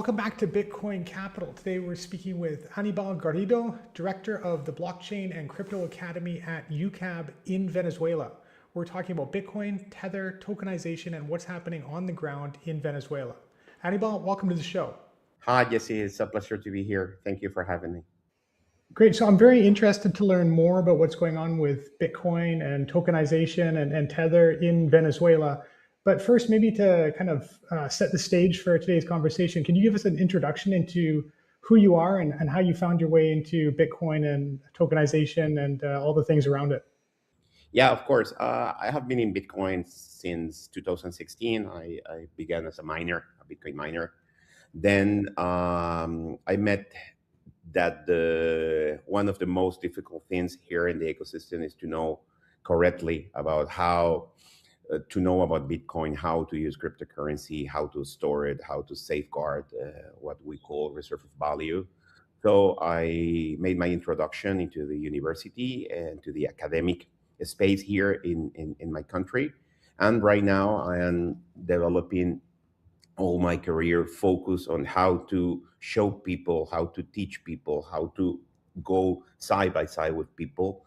Welcome back to Bitcoin Capital. Today we're speaking with Anibal Garrido, Director of the Blockchain and Crypto Academy at UCAB in Venezuela. We're talking about Bitcoin, Tether, tokenization, and what's happening on the ground in Venezuela. Anibal, welcome to the show. Hi, Jesse. It's a pleasure to be here. Thank you for having me. Great. So I'm very interested to learn more about what's going on with Bitcoin and tokenization and Tether in Venezuela. But first, maybe to kind of set the stage for today's conversation, can you give us an introduction into who you are and how you found your way into Bitcoin and tokenization and all the things around it? Yeah, of course. I have been in Bitcoin since 2016. I began as a miner, a Bitcoin miner. Then I met that one of the most difficult things here in the ecosystem is to know correctly about how to know about Bitcoin, how to use cryptocurrency, how to store it, how to safeguard what we call reserve of value. So I made my introduction into the university and to the academic space here in my country. And right now I am developing all my career focus on how to show people, how to teach people, how to go side by side with people,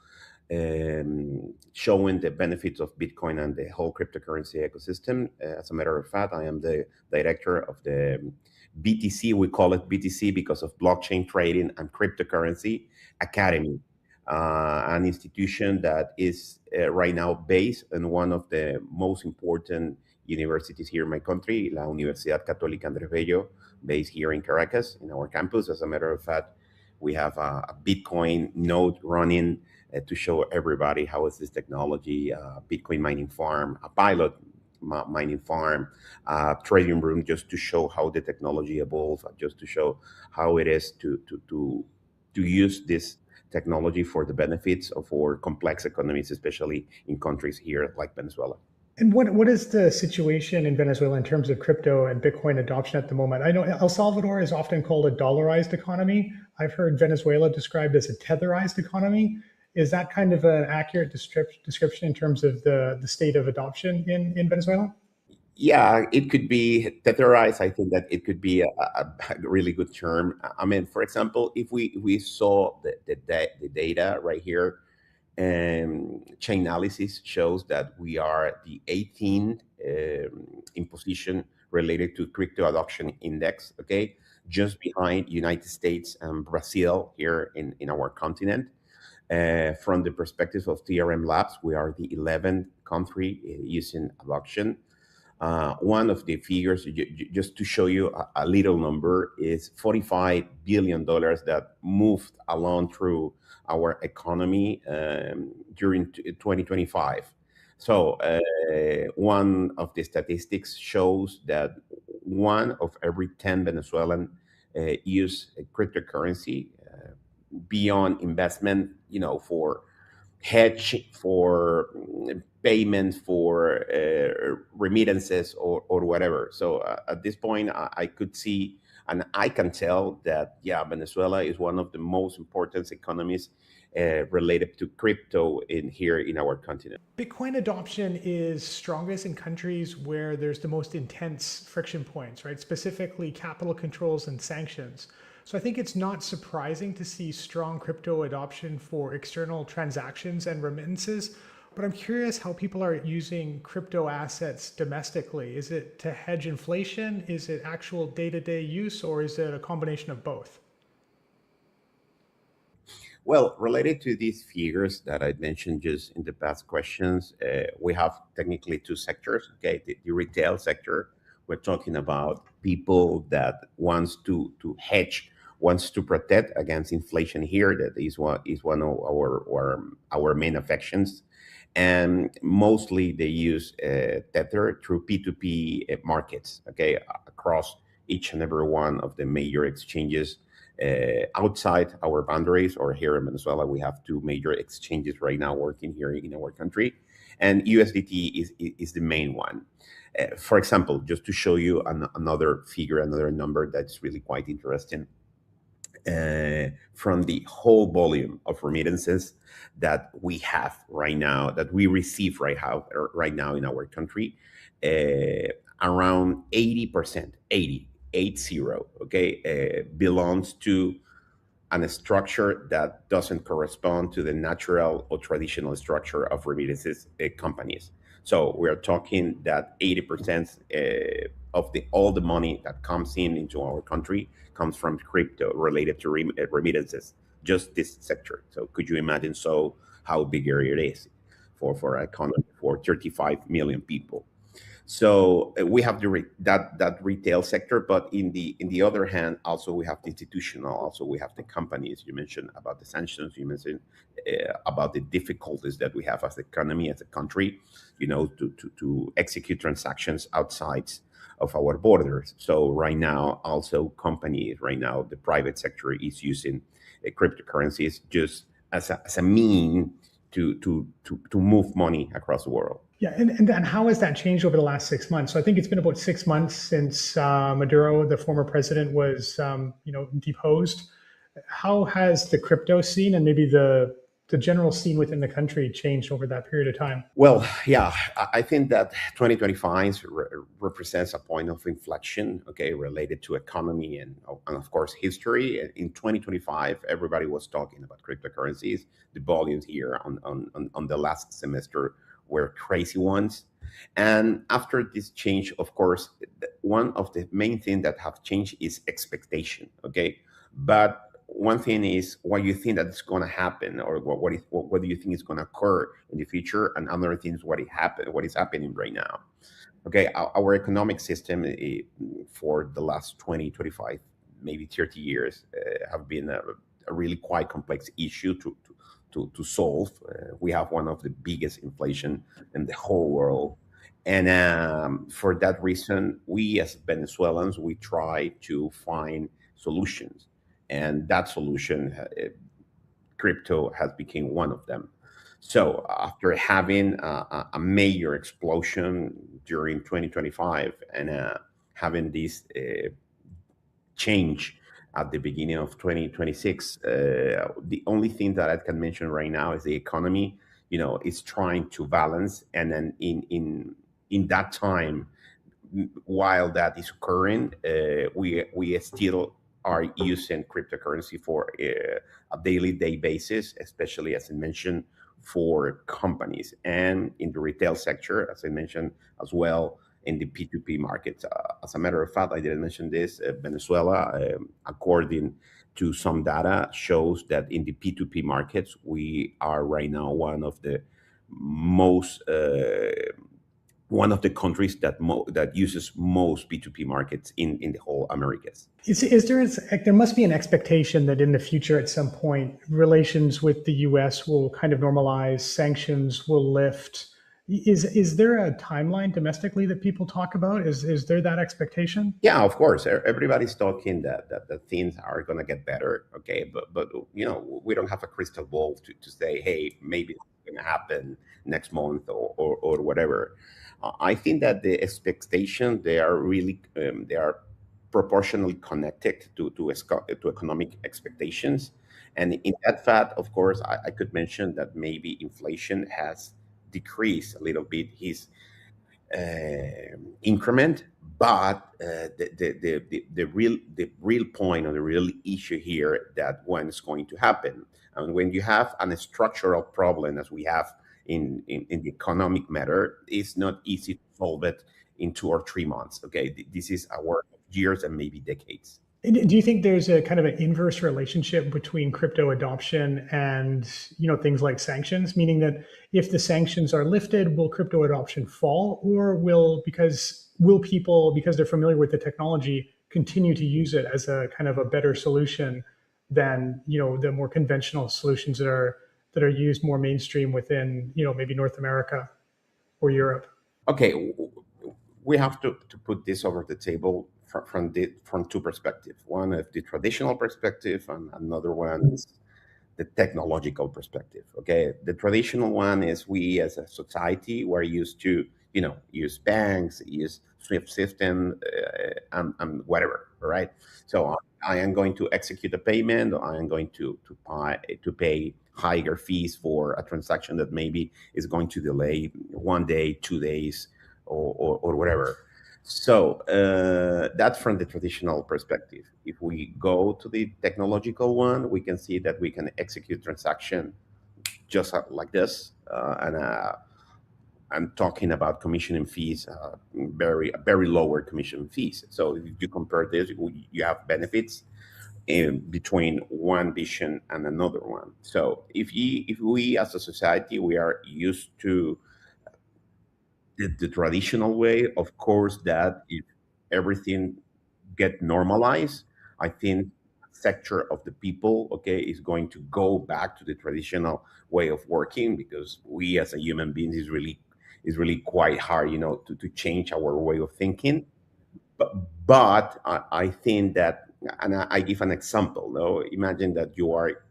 showing the benefits of Bitcoin and the whole cryptocurrency ecosystem. As a matter of fact, I am the director of the BTC. We call it BTC because of Blockchain Trading and Cryptocurrency Academy, an institution that is right now based in one of the most important universities here in my country, La Universidad Católica Andrés Bello, based here in Caracas, in our campus. As a matter of fact, we have a Bitcoin node running to show everybody how is this technology, Bitcoin mining farm, a pilot mining farm, trading room, just to show how the technology evolves, just to show how it is to use this technology for the benefits of our complex economies, especially in countries here like Venezuela. And what is the situation in Venezuela in terms of crypto and Bitcoin adoption at the moment? I know El Salvador is often called a dollarized economy. I've heard Venezuela described as a tetherized economy. Is that kind of an accurate description in terms of the state of adoption in Venezuela? Yeah, it could be tetherized. I think that it could be a really good term. I mean, for example, if we saw the data right here, chain analysis shows that we are the 18th in position related to crypto adoption index, okay? Just behind United States and Brazil here in our continent. From the perspective of TRM Labs, we are the 11th country using adoption. One of the figures, just to show you a little number, is $45 billion that moved along through our economy during 2025. So one of the statistics shows that one of every 10 Venezuelan use cryptocurrency beyond investment, for hedge, for payments, for remittances, or whatever. So at this point, I could see and I can tell that, yeah, Venezuela is one of the most important economies related to crypto here in our continent. Bitcoin adoption is strongest in countries where there's the most intense friction points, right? Specifically capital controls and sanctions. So I think it's not surprising to see strong crypto adoption for external transactions and remittances, but I'm curious how people are using crypto assets domestically. Is it to hedge inflation? Is it actual day-to-day use, or is it a combination of both? Well, related to these figures that I mentioned just in the past questions, we have technically two sectors. Okay, the retail sector, we're talking about people that wants to hedge, wants to protect against inflation here. That is one of our main affections, and mostly they use Tether through P2P markets. Okay, across each and every one of the major exchanges outside our boundaries, or here in Venezuela, we have two major exchanges right now working here in our country, and USDt is the main one. For example, just to show you another figure, another number that's really quite interesting. From the whole volume of remittances that we have right now, that we receive right now in our country, around 80%, 80, okay, belongs to a structure that doesn't correspond to the natural or traditional structure of remittances companies. So we are talking that 80% of all the money that comes into our country comes from crypto related to remittances, just this sector. So could you imagine how big area it is for an economy for 35 million people? So we have that retail sector, but in the other hand, also we have the institutional. Also we have the companies. You mentioned about the sanctions. You mentioned about the difficulties that we have as an economy, as a country, to execute transactions outside of our borders. So right now, also companies, right now the private sector is using cryptocurrencies just as a mean to move money across the world. Yeah, and how has that changed over the last 6 months? So I think it's been about 6 months since Maduro, the former president, was deposed. How has the crypto scene and maybe the general scene within the country changed over that period of time? Well, yeah, I think that 2025 represents a point of inflection, okay, related to economy and of course history. In 2025, everybody was talking about cryptocurrencies. The volumes here on the last semester were crazy ones. And after this change, of course, one of the main things that have changed is expectation, okay? But one thing is what you think that is going to happen, or what do you think is going to occur in the future, and another thing is what is happening right now. Okay, our economic system for the last 20, 25, maybe 30 years have been a really quite complex issue to solve. We have one of the biggest inflation in the whole world. And for that reason, we as Venezuelans, we try to find solutions. And that solution, crypto has become one of them. So after having a major explosion during 2025 and having this change at the beginning of 2026, the only thing that I can mention right now is the economy, is trying to balance. And then in that time, while that is occurring, we still are using cryptocurrency for a daily day basis, especially as I mentioned for companies and in the retail sector, as I mentioned as well in the P2P markets. As a matter of fact, I didn't mention this. Venezuela, according to some data, shows that in the P2P markets, we are right now one of the countries that uses most P2P markets in the whole Americas. There must be an expectation that in the future at some point relations with the US will kind of normalize, sanctions will lift. Is there a timeline domestically that people talk about? Is there that expectation? Yeah, of course. Everybody's talking that things are going to get better. Okay, but we don't have a crystal ball to say, hey, maybe it's going to happen next month or whatever. I think that the expectation they are really they are proportionally connected to economic expectations, and in that fact, of course, I could mention that maybe inflation has decreased a little bit his increment, but the real point or the real issue here that when it's going to happen, and when you have a structural problem as we have in the economic matter, it's not easy to solve it in 2 or 3 months. Okay, this is a work of years and maybe decades. And do you think there's a kind of an inverse relationship between crypto adoption and things like sanctions? Meaning that if the sanctions are lifted, will crypto adoption fall, or will people, because they're familiar with the technology, continue to use it as a kind of a better solution than the more conventional solutions that are used more mainstream within maybe North America or Europe? Okay, we have to put this over the table from two perspectives. One is the traditional perspective, and another one is the technological perspective. Okay, the traditional one is we as a society we're used to use banks, use SWIFT system, and whatever. Right. So I am going to execute a payment, or I am going to pay higher fees for a transaction that maybe is going to delay 1 day, 2 days, or whatever. So that's from the traditional perspective. If we go to the technological one, we can see that we can execute transaction just like this, and I'm talking about commission and fees, very lower commission fees. So if you compare this, you have benefits in between one vision and another one. So if we as a society we are used to the traditional way, of course, that if everything get normalized, I think sector of the people, okay, is going to go back to the traditional way of working, because we as a human beings is really quite hard, to change our way of thinking. But I think that, and I give an example. No, imagine that you are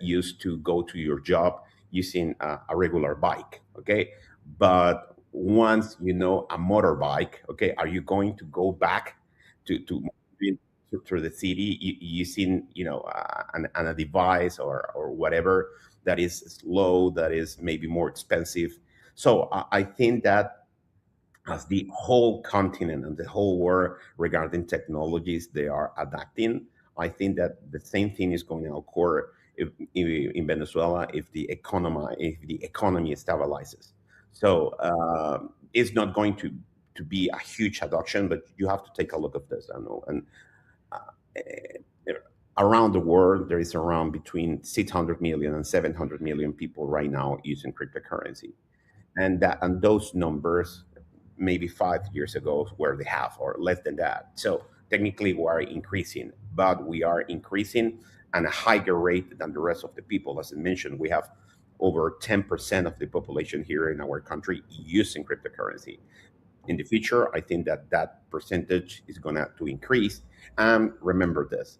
used to go to your job using a regular bike, okay? But once you know a motorbike, okay, are you going to go back to moving through the city using, a device or whatever that is slow, that is maybe more expensive? So I think that as the whole continent and the whole world regarding technologies they are adapting, I think that the same thing is going to occur in Venezuela if the economy stabilizes. So it's not going to be a huge adoption, but you have to take a look at this. I know, and uh, around the world there is around between 600 million and 700 million people right now using cryptocurrency, and those numbers maybe 5 years ago were the half or less than that. So technically we are increasing, but we are increasing at a higher rate than the rest of the people. As I mentioned, we have over 10% of the population here in our country using cryptocurrency. In the future, I think that that percentage is going to increase. And remember this: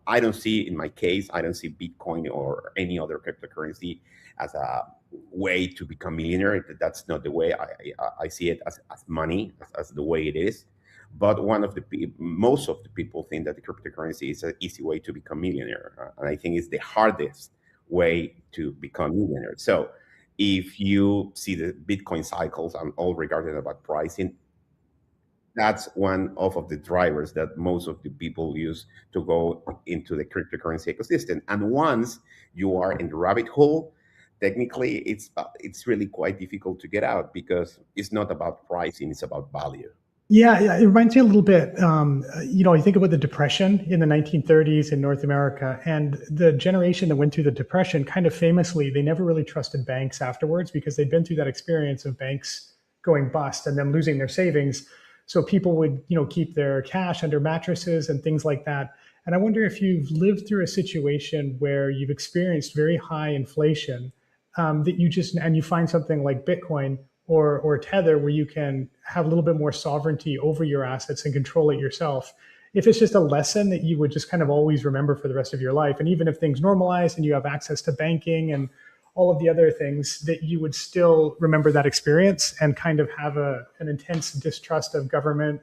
I don't see, in my case, I don't see Bitcoin or any other cryptocurrency as a way to become millionaire. That's not the way I see it, as money, as the way it is. But most of the people think that the cryptocurrency is an easy way to become millionaire, and I think it's the hardest way to become millionaire. So if you see the Bitcoin cycles and all regarding about pricing, that's one of the drivers that most of the people use to go into the cryptocurrency ecosystem. And once you are in the rabbit hole, technically it's really quite difficult to get out, because it's not about pricing; it's about value. Yeah, yeah, it reminds me a little bit. You think about the Depression in the 1930s in North America, and the generation that went through the Depression, kind of famously, they never really trusted banks afterwards because they'd been through that experience of banks going bust and them losing their savings. So people would, keep their cash under mattresses and things like that. And I wonder if you've lived through a situation where you've experienced very high inflation, that you find something like Bitcoin or Tether where you can have a little bit more sovereignty over your assets and control it yourself. If it's just a lesson that you would just kind of always remember for the rest of your life, and even if things normalize and you have access to banking and all of the other things, that you would still remember that experience and kind of have an intense distrust of government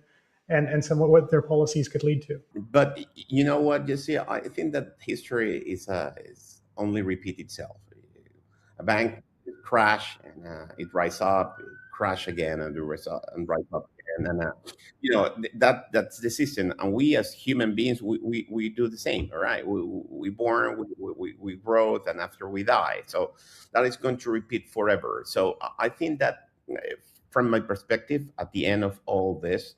and somewhat what their policies could lead to. But you know what, you see, I think that history is only repeat itself. A bank crash, and it rise up, it crash again, and it rise up again, and that's the system. And we as human beings, we do the same. All right, we born, we grow, and after we die. So that is going to repeat forever. So I think that, from my perspective, at the end of all this,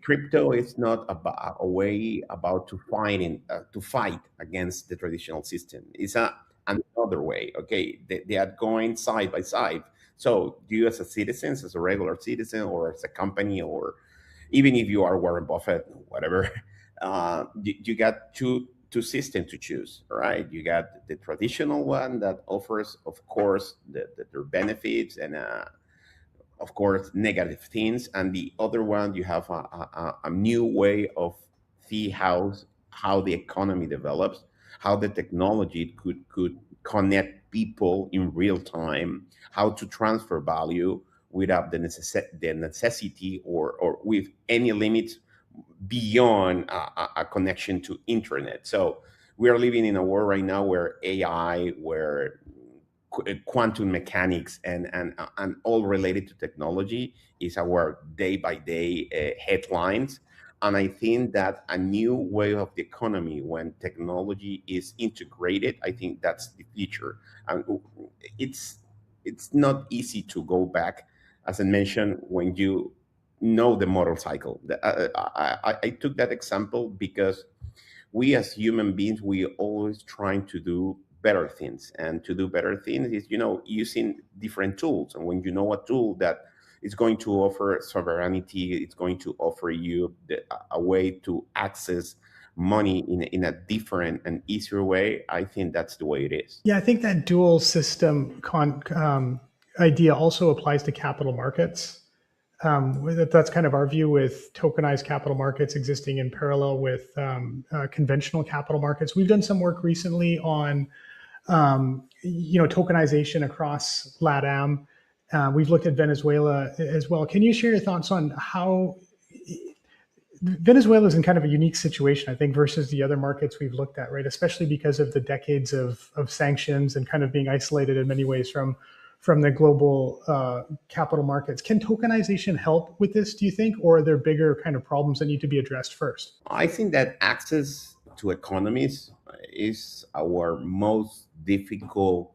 crypto is not about a way about to fight against the traditional system. It's another way. Okay, they are going side by side. So you, as a citizen, as a regular citizen, or as a company, or even if you are Warren Buffett, whatever, you got two systems to choose. Right? You got the traditional one that offers, of course, their benefits and of course, negative things, and the other one you have a new way of see how the economy develops, how the technology could connect people in real time, how to transfer value without the necessity or with any limits beyond a connection to internet. So we are living in a world right now where AI, where quantum mechanics and all related to technology is our day by day headlines. And I think that a new way of the economy, when technology is integrated, I think that's the future. And it's it's not easy to go back, as I mentioned, when you know the motorcycle. I took that example because we as human beings, we always trying to do better things, and to do better things is, using different tools. And when you know a tool that is going to offer sovereignty, it's going to offer you a way to access money in a different and easier way, I think that's the way it is. Yeah, I think that dual system idea also applies to capital markets. That's kind of our view, with tokenized capital markets existing in parallel with conventional capital markets. We've done some work recently on tokenization across LATAM. We've looked at Venezuela as well. Can you share your thoughts on how Venezuela is in kind of a unique situation, I think, versus the other markets we've looked at, right? Especially because of the decades of sanctions and kind of being isolated in many ways from the global capital markets. Can tokenization help with this, do you think, or are there bigger kind of problems that need to be addressed first? I think that access to economies is our most difficult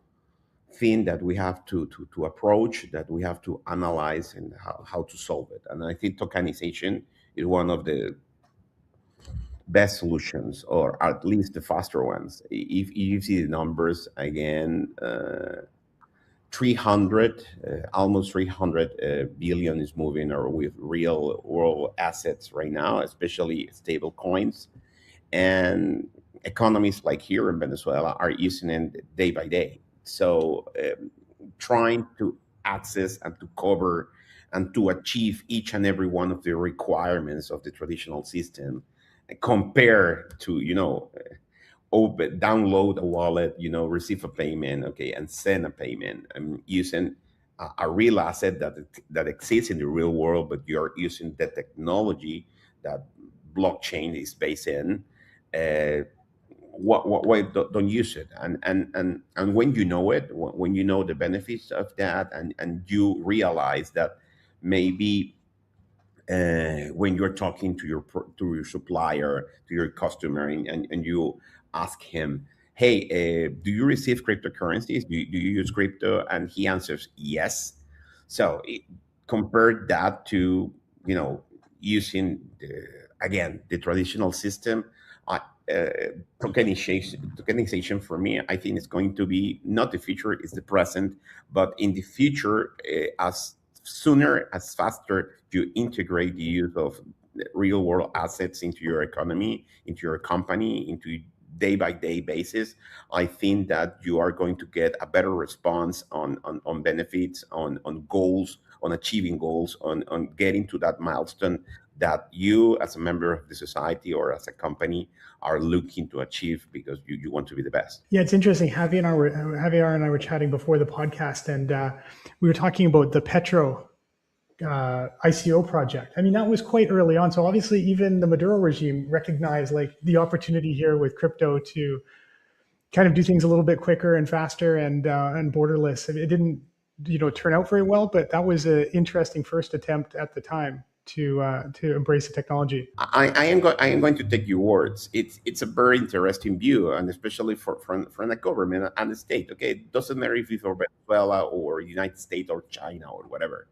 thing that we have to approach, that we have to analyze, and how to solve it. And I think tokenization is one of the best solutions, or at least the faster ones. If you see the numbers again, 300, almost 300 billion is moving, or with real world assets right now, especially stable coins. And economies like here in Venezuela are using it day by day. So trying to access and to cover and to achieve each and every one of the requirements of the traditional system, compared to, download a wallet, receive a payment, okay, and send a payment, and using a real asset that exists in the real world, but you're using the technology that blockchain is based in. Why don't use it? And when you know it, when you know the benefits of that, and you realize that maybe when you're talking to your supplier, to your customer, and you ask him, hey, do you receive cryptocurrencies? Do you use crypto? And he answers yes. So compare that to, using again the traditional system. Tokenization for me, I think, is going to be not the future, it's the present. But in the future, as sooner, as faster you integrate the use of real world assets into your economy, into your company, into day by day basis, I think that you are going to get a better response on benefits, on goals, on achieving goals, on getting to that milestone that you, as a member of the society or as a company, are looking to achieve, because you want to be the best. Yeah, it's interesting. Javier and I were chatting before the podcast, and we were talking about the Petro ICO project. I mean, that was quite early on. So obviously, even the Maduro regime recognized like the opportunity here with crypto to kind of do things a little bit quicker and faster and borderless. It didn't, turn out very well, but that was an interesting first attempt at the time to embrace the technology. I am going to take your words. It's a very interesting view, and especially from the government and the state. Okay, it doesn't matter if it's for Venezuela or United States or China or whatever.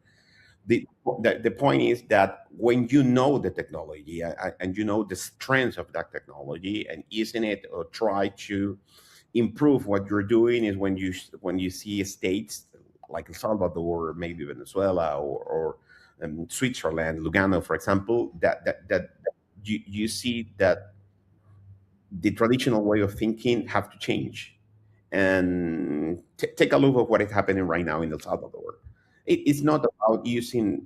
The point is that when you know the technology, and you know the strengths of that technology, and using it or try to improve what you're doing, is when you see states like El Salvador, or maybe Venezuela, or Switzerland, Lugano, for example, that you see that the traditional way of thinking have to change. And take a look at what is happening right now in El Salvador. It's not about using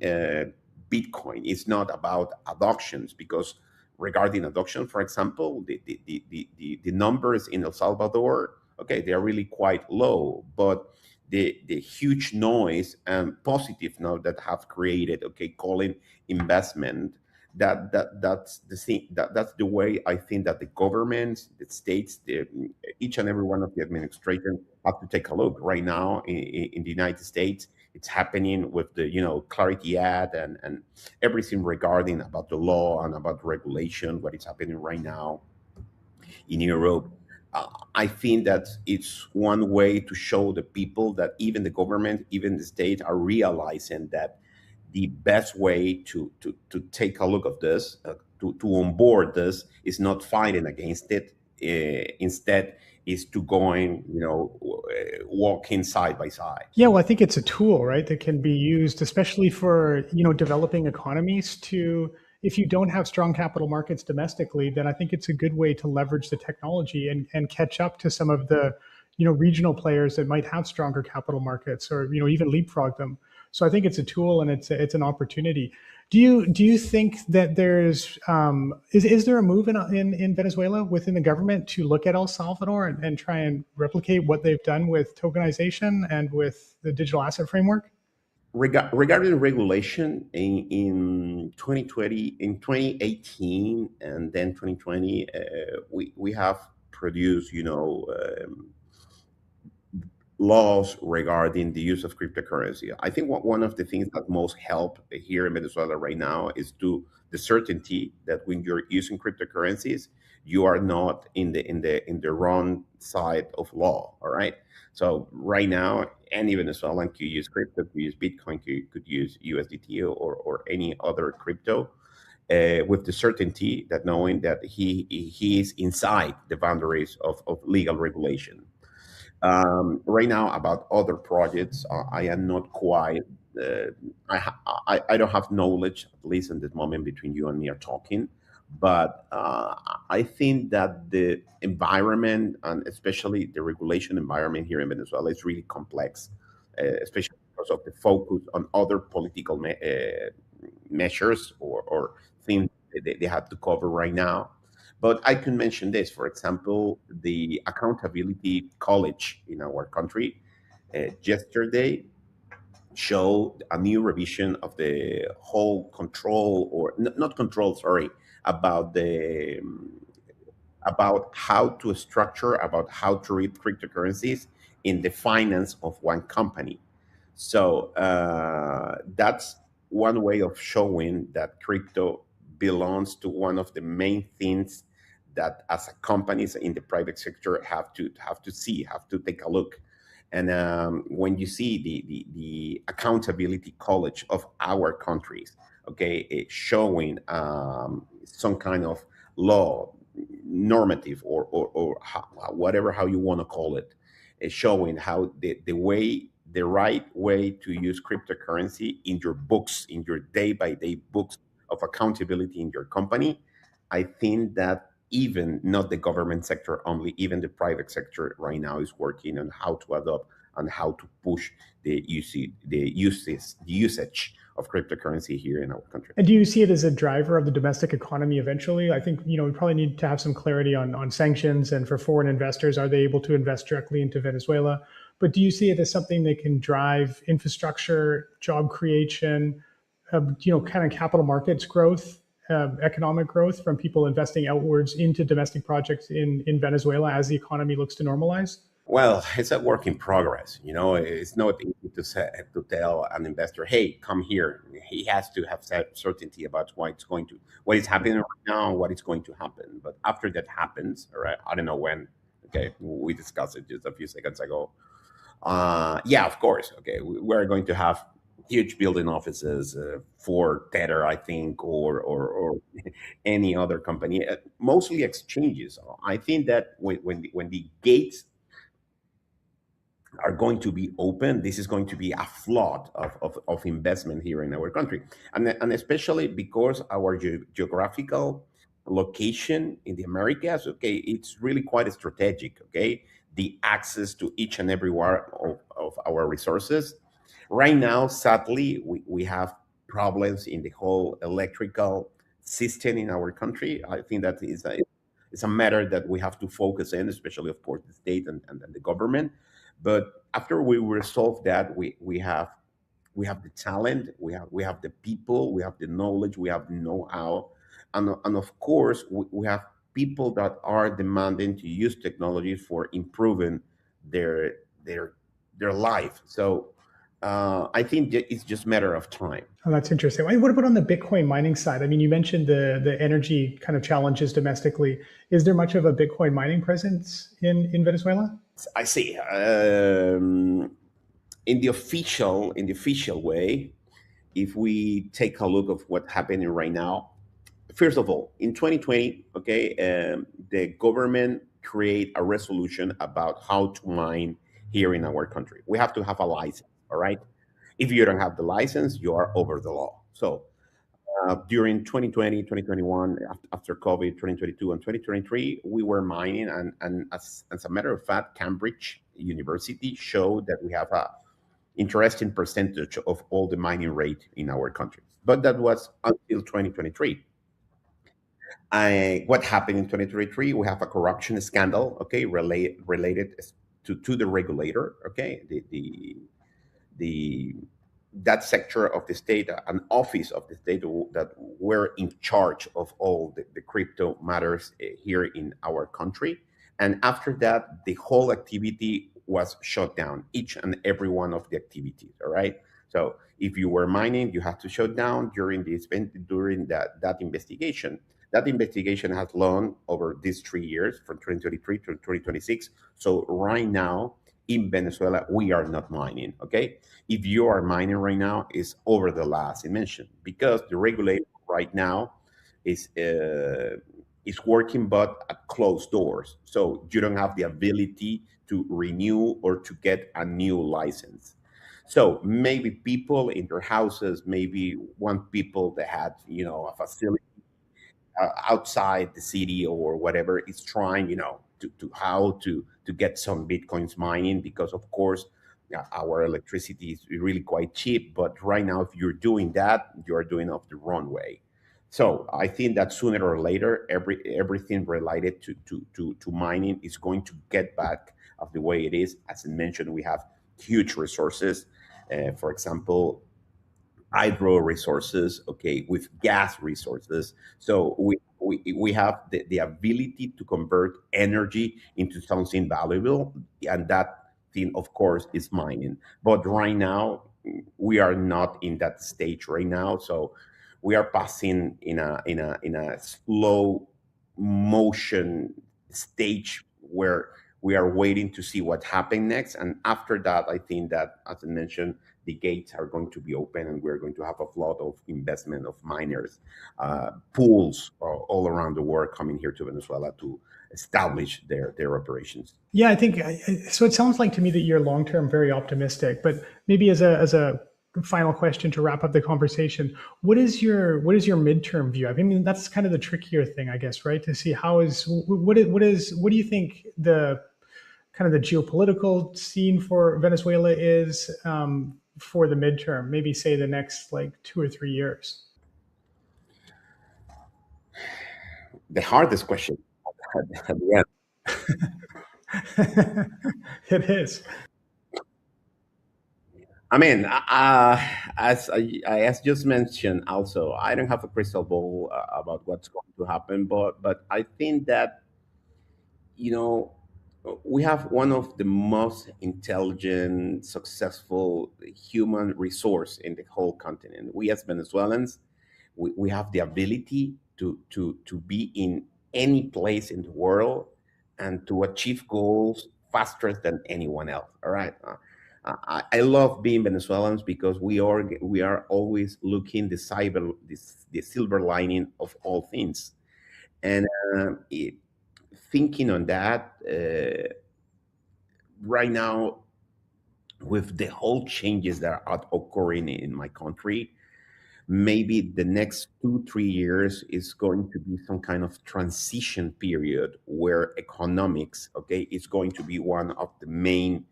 Bitcoin. It's not about adoptions, because regarding adoption, for example, the numbers in El Salvador, okay, they are really quite low, but the huge noise and positive note that have created, okay, calling investment, That's the thing, that's the way I think that the governments, the states, each and every one of the administration have to take a look. Right now in the United States, it's happening with the Clarity Act and everything regarding about the law and about regulation, what is happening right now in Europe. I think that it's one way to show the people that even the government, even the state are realizing that the best way to take a look at this, to onboard this, is not fighting against it. Instead, is to going, walking side by side. Yeah, well, I think it's a tool, right, that can be used, especially for developing economies. To If you don't have strong capital markets domestically, then I think it's a good way to leverage the technology and catch up to some of the regional players that might have stronger capital markets, or even leapfrog them. So I think it's a tool, and it's an opportunity. Do you think that is there a move in Venezuela within the government to look at El Salvador and try and replicate what they've done with tokenization and with the digital asset framework? Regarding regulation in 2020, in 2018, and then 2020, we have produced, laws regarding the use of cryptocurrency. I think one of the things that most help here in Venezuela right now is to the certainty that when you're using cryptocurrencies, you are not in the wrong side of law. All right. So right now, any Venezuelan could use crypto, could use Bitcoin, could use USDt or any other crypto, with the certainty that knowing that he is inside the boundaries of legal regulation. Right now, about other projects, I am not quite. Uh, I don't have knowledge, at least in this moment, between you and me are talking. But I think that the environment, and especially the regulation environment here in Venezuela, is really complex, especially because of the focus on other political measures or things they have to cover right now. But I can mention this, for example, the accountability college in our country yesterday showed a new revision of the whole control, or not control, sorry, about the about how to structure, about how to read cryptocurrencies in the finance of one company. So that's one way of showing that crypto belongs to one of the main things that, as a companies in the private sector, have to see, have to take a look. And when you see the accountability college of our countries, okay, it's showing some kind of law, normative, or whatever how you want to call it, is showing how the right way to use cryptocurrency in your books, in your day by day books of accountability in your company. I think that even not the government sector only, even the private sector right now is working on how to adopt and how to push the usage of cryptocurrency here in our country. And do you see it as a driver of the domestic economy eventually? I think we probably need to have some clarity on sanctions, and for foreign investors, are they able to invest directly into Venezuela? But do you see it as something that can drive infrastructure, job creation, kind of capital markets growth, economic growth from people investing outwards into domestic projects in Venezuela as the economy looks to normalize? Well, it's a work in progress. It's not easy to tell an investor, "Hey, come here." He has to have certainty about what is happening right now, what is going to happen. But after that happens, all right, I don't know when. Okay, we discussed it just a few seconds ago. Yeah, of course. Okay, we're going to have huge building offices for Tether, I think, or any other company. Mostly exchanges. I think that when the gates are going to be open, this is going to be a flood of investment here in our country. And especially because our geographical location in the Americas, okay, it's really quite strategic, okay? The access to each and every one of our resources. Right now, sadly, we have problems in the whole electrical system in our country. I think that is a matter that we have to focus in, especially, of course, the state and the government. But after we resolve that, we have we have the talent, we have the people, we have the knowledge, we have the know-how, and of course we have people that are demanding to use technology for improving their their their life. So I think that it's just a matter of time. Oh, that's interesting. What about on the Bitcoin mining side? I mean, you mentioned the energy kind of challenges domestically. Is there much of a Bitcoin mining presence in Venezuela? I see. In the official way, if we take a look of what's happening right now, first of all, in 2020, okay, the government create a resolution about how to mine here in our country. We have to have a license, all right? If you don't have the license, you are over the law. So during 2020, 2021, after COVID, 2022, and 2023, we were mining. And as a matter of fact, Cambridge University showed that we have a interesting percentage of all the mining rate in our country. But that was until 2023. What happened in 2023? We have a corruption scandal, okay, related to the regulator, okay, the that sector of the state, an office of the state that were in charge of all the crypto matters here in our country. And after that, the whole activity was shut down, each and every one of the activities. All right. So if you were mining, you had to shut down during that investigation. That investigation has long over these 3 years, from 2023 to 2026. So right now in Venezuela, we are not mining. Okay, if you are mining right now, is over the last dimension, because the regulator right now is working but at closed doors. So you don't have the ability to renew or to get a new license. So maybe people in their houses, maybe one people that had a facility outside the city or whatever, is trying to how to get some bitcoins mining, because of course our electricity is really quite cheap. But right now, if you're doing that, you're doing off the wrong way. So I think that sooner or later, everything related to mining is going to get back of the way it is. As I mentioned, we have huge resources. For example, hydro resources, okay, with gas resources. So we have the ability to convert energy into something valuable, and that thing, of course, is mining. But right now, we are not in that stage right now. So we are passing in a slow motion stage where we are waiting to see what happens next. And after that, I think that, as I mentioned, the gates are going to be open, and we're going to have a flood of investment of miners, pools all around the world coming here to Venezuela to establish their operations. Yeah, I think so. It sounds like to me that you're long term very optimistic. But maybe as a final question to wrap up the conversation, what is your midterm view? I mean, that's kind of the trickier thing, I guess, right? To see what do you think the kind of the geopolitical scene for Venezuela is for the midterm? Maybe say the next like 2 or 3 years. The hardest question at the end. It is. I mean, as just mentioned, also, I don't have a crystal ball about what's going to happen, but I think that you know we have one of the most intelligent, successful human resource in the whole continent. We as Venezuelans, we have the ability to be in any place in the world and to achieve goals faster than anyone else. All right. I love being Venezuelans because we are always looking the silver lining of all things. And thinking on that, right now, with the whole changes that are occurring in my country, maybe the next 2 3 years is going to be some kind of transition period where economics, okay, is going to be one of the main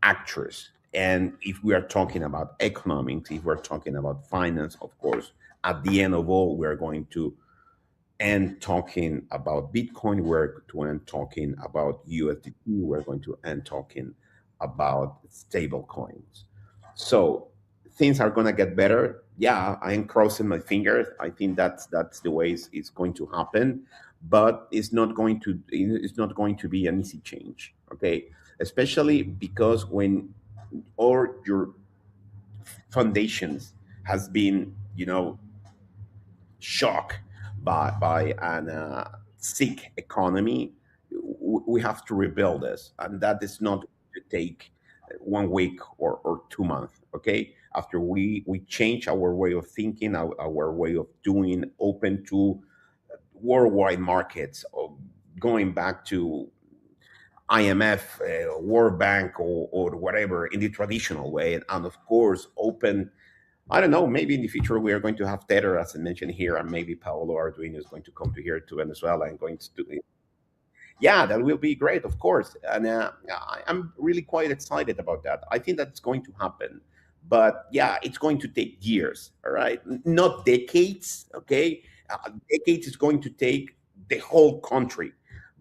actors. And if we are talking about economics, if we're talking about finance, of course, at the end of all, we're going to end talking about Bitcoin, we're to end talking about USDt, we're going to end talking about stable coins. So things are going to get better. Yeah, I am crossing my fingers. I think that's the way it's going to happen, but it's not going to be an easy change. Okay, especially because when all your foundations has been, shocked by an sick economy, we have to rebuild this, and that is not to take 1 week or 2 months. Okay, after we change our way of thinking, our way of doing, open to worldwide markets, or going back to IMF, World Bank, or whatever, in the traditional way, and of course open. I don't know. Maybe in the future we are going to have Tether, as I mentioned here, and maybe Paolo Arduino is going to come to here to Venezuela and going to do. Yeah, that will be great, of course, and I'm really quite excited about that. I think that's going to happen, but yeah, it's going to take years. All right, not decades. Okay, decades is going to take the whole country.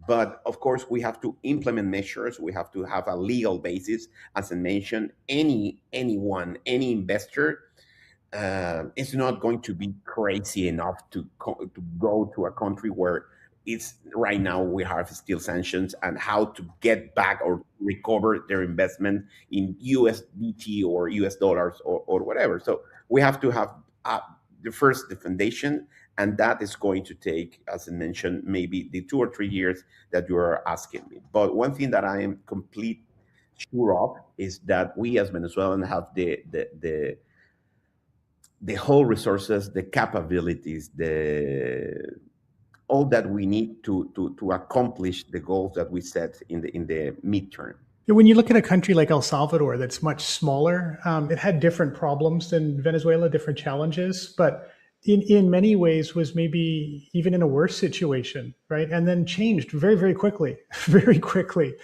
But of course, we have to implement measures. We have to have a legal basis. As I mentioned, any investor is not going to be crazy enough to go to a country where it's right now we have still sanctions, and how to get back or recover their investment in USDt or US dollars, or whatever. So we have to have the foundation, and that is going to take, as I mentioned, maybe the 2 or 3 years that you are asking me. But one thing that I am complete sure of is that we as Venezuelans have the whole resources, the capabilities, the all that we need to accomplish the goals that we set in the midterm. When you look at a country like El Salvador, that's much smaller, it had different problems than Venezuela, different challenges, but in many ways was maybe even in a worse situation, right? And then changed very, very quickly, very quickly.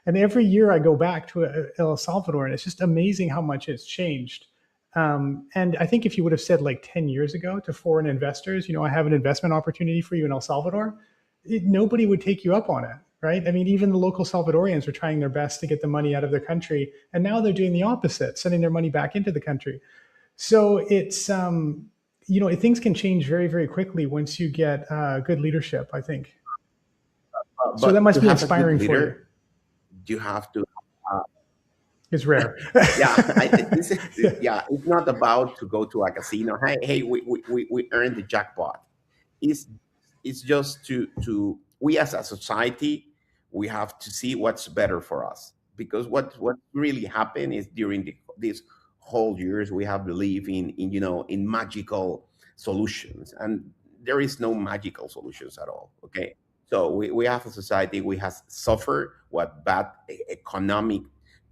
And every year I go back to El Salvador, and it's just amazing how much it's changed. And I think if you would have said like 10 years ago to foreign investors, I have an investment opportunity for you in El Salvador, nobody would take you up on it, right? I mean, even the local Salvadorians were trying their best to get the money out of their country. And now they're doing the opposite, sending their money back into the country. So it's, things can change very, very quickly once you get good leadership, I think. So that must be inspiring for you. You have to. It's rare. Yeah, it's not about to go to a casino. Hey, we earned the jackpot. It's just to we as a society, we have to see what's better for us, because what really happened is during these whole years we have believed in magical solutions, and there is no magical solutions at all. Okay, so we have a society, we have suffered what bad economic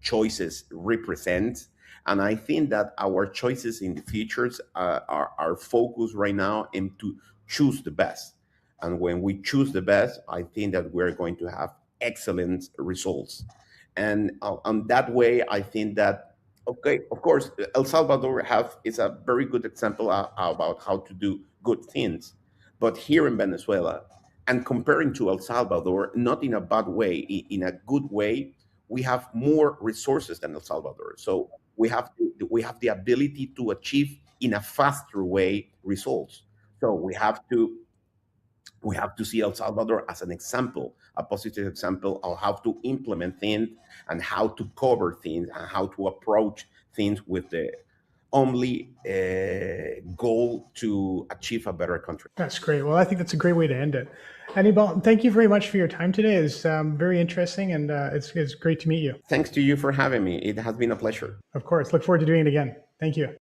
choices represent. And I think that our choices in the futures are focused right now into choose the best. And when we choose the best, I think that we're going to have excellent results. And on that way, I think that, okay, of course, El Salvador is a very good example about how to do good things. But here in Venezuela, and comparing to El Salvador, not in a bad way, in a good way, we have more resources than El Salvador. So we have the ability to achieve in a faster way results. So we have to see El Salvador as an example, a positive example of how to implement things and how to cover things and how to approach things with the only goal to achieve a better country. That's great. Well, I think that's a great way to end it. Anibal, thank you very much for your time today. It's very interesting, and it's great to meet you. Thanks to you for having me. It has been a pleasure. Of course. Look forward to doing it again. Thank you.